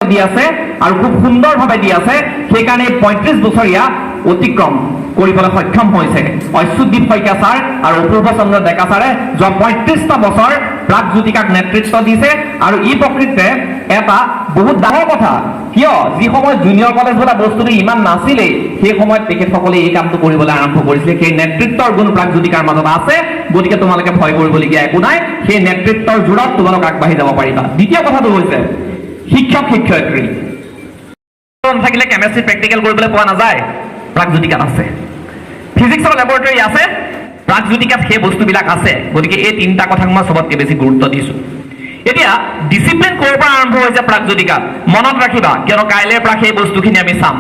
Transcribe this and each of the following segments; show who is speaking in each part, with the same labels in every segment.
Speaker 1: দি আছে আৰু খুব সুন্দৰভাৱে দি আছে সেইকাৰণে ৩৫ বছৰীয়া অতিক্ৰম কৰিবলৈ সক্ষম হৈছে অচ্যুতদ্বীপ শইকীয়া ছাৰ আৰু অপূৰ্ব চন্দ্ৰ ডেকা ছাৰে যোৱা ৩৫টা বছৰ প্ৰাগজ্যোতিকাক নেতৃত্ব দিছে আৰু ই প্ৰকৃততে এটা বহুত ডাঙৰ কথা কিয় যি সময়ত জুনিয়ৰ কলেজ বোলা বস্তুটো ইমান নাছিলেই সেই সময়ত তেখেতসকলে এই কামটো কৰিবলৈ আৰম্ভ কৰিছিলে সেই নেতৃত্বৰ গুণ প্ৰাগজ্যোতিকাৰ মাজত আছে গতিকে তোমালোকে ভয় কৰিবলগীয়া একো নাই সেই নেতৃত্বৰ জোৰত তোমালোক আগবাঢ়ি যাব পাৰিবা দ্বিতীয় কথাটো হৈছে শিক্ষক শিক্ষয়িত্ৰী নাথাকিলে কেমেষ্ট্ৰি প্ৰেক্টিকেল কৰিবলৈ পোৱা নাযায় প্ৰাগজ্যোতিকাত আছে ফিজিক্সৰ লেবৰেটৰী আছে প্ৰাগজ্যোতিকাত সেই বস্তুবিলাক আছে গতিকে এই তিনিটা কথাক মই চবতকৈ বেছি গুৰুত্ব দিছোঁ এতিয়া ডিচিপ্লিন ক'ৰ পৰা আৰম্ভ হৈছে প্ৰাগজ্যোতিকাত মনত ৰাখিবা কিয়নো কাইলৈৰ পৰা সেই বস্তুখিনি আমি চাম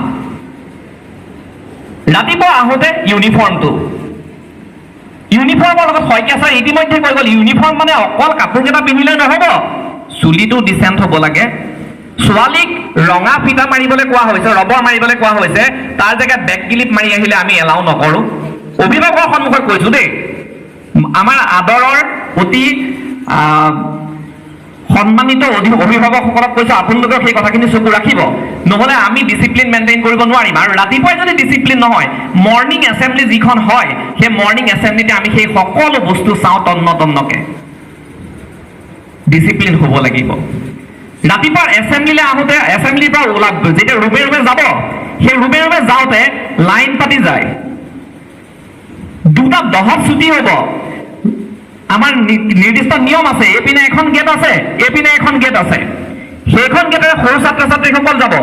Speaker 1: ৰাতিপুৱা আহোঁতে ইউনিফৰ্মৰ লগত শইকীয়া ছাৰ ইতিমধ্যে কৈ গ'ল ইউনিফৰ্ম মানে অকল কাপোৰকেইটা পিন্ধিলে নহ'ব চুলিটো ডিচেণ্ট হ'ব লাগে ছোৱালীক ৰঙা ফিটা মাৰিবলৈ কোৱা হৈছে ৰবৰ মাৰিবলৈ কোৱা হৈছে তাৰ জেগাত বেক ক্লিপ মাৰি আহিলে আমি এলাও নকৰোঁ অভিভাৱকৰ সন্মুখত কৈছোঁ দেই আমাৰ আদৰৰ অতি সন্মানিত অভিভাৱকসকলক কৈছোঁ আপোনালোকৰ সেই কথাখিনি চকু ৰাখিব নহ'লে আমি ডিচিপ্লিন মেইনটেইন কৰিব নোৱাৰিম আৰু ৰাতিপুৱাই যদি ডিচিপ্লিন নহয় মৰ্ণিং এছেম্বলি যিখন হয় সেই মৰ্ণিং এছেম্বলিতে আমি সেই সকলো বস্তু চাওঁ তন্নতন্নকৈ ডিচিপ্লিন হ'ব লাগিব ৰাতিপুৱা এছেম্বলিলৈ আহোঁতে এছেম্বলিৰ পৰা যেতিয়া ৰুমে ৰুমে যাব সেই ৰুমে ৰুমে যাওঁতে লাইন পাতি যায় 2:10 ছুটি হ'ব আমাৰ নিৰ্দিষ্ট নিয়ম আছে এইপিনে এখন গেট আছে এইপিনে এখন গেট আছে সেইখন গেটেৰে সৰু ছাত্ৰ ছাত্ৰীসকল যাব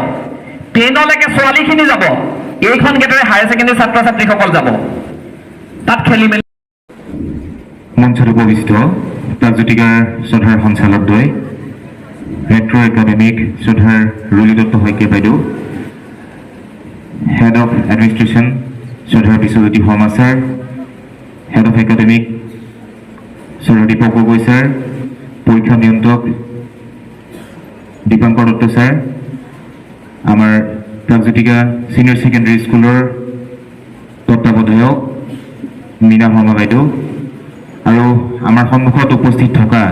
Speaker 1: 10লৈকে ছোৱালীখিনি যাব এইখন গেটেৰে হায়াৰ ছেকেণ্ডেৰী ছাত্ৰ ছাত্ৰীসকল যাব তাত খেলি মেলি
Speaker 2: মঞ্চত উপবিষ্ট প্ৰাগজ্যোতিকাৰ শ্ৰদ্ধাৰ সঞ্চালকদ্বয় ৰেক্টৰ একাডেমিক শ্ৰদ্ধাৰ ৰুলি দত্ত শইকীয়া বাইদেউ হেড অফ এডমিনিষ্ট্ৰেশ্যন শ্ৰদ্ধাৰ Biswajyoti Sarma sir head of academic শ্ৰদ্ধাৰ দীপক গগৈ ছাৰ পৰীক্ষা নিয়ন্ত্ৰক দীপাংকৰ দত্ত ছাৰ আমাৰ প্ৰাগজ্যোতিকা ছিনিয়ৰ ছেকেণ্ডেৰী স্কুলৰ তত্ত্বাৱধায়ক মীনা শৰ্মা বাইদেউ আৰু আমাৰ সন্মুখত উপস্থিত থকা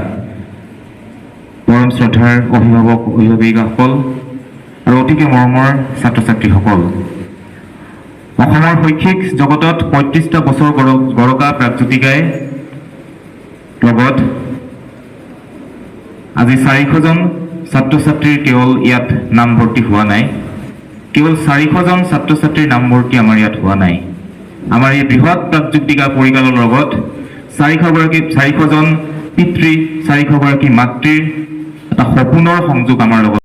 Speaker 2: পৰম শ্ৰদ্ধাৰ অভিভাৱক অভিভাৱিকাসকল আৰু অতিকে মৰমৰ ছাত্ৰ ছাত্ৰীসকল অসমৰ শৈক্ষিক জগতত ৩৫টা বছৰ গৰকা প্ৰাগজ্যোতিকাই লগত আজি 400জন ছাত্ৰ ছাত্ৰীৰ কেৱল ইয়াত নামভৰ্তি হোৱা নাই কেৱল 400জন ছাত্ৰ ছাত্ৰীৰ নামভৰ্তি আমাৰ ইয়াত হোৱা নাই আমাৰ এই বৃহৎ প্ৰাগজ্যোতিকা পৰিয়ালৰ লগত 400জন পিতৃ 400গৰাকী মাতৃৰ এটা সপোনৰ সংযোগ আমাৰ লগত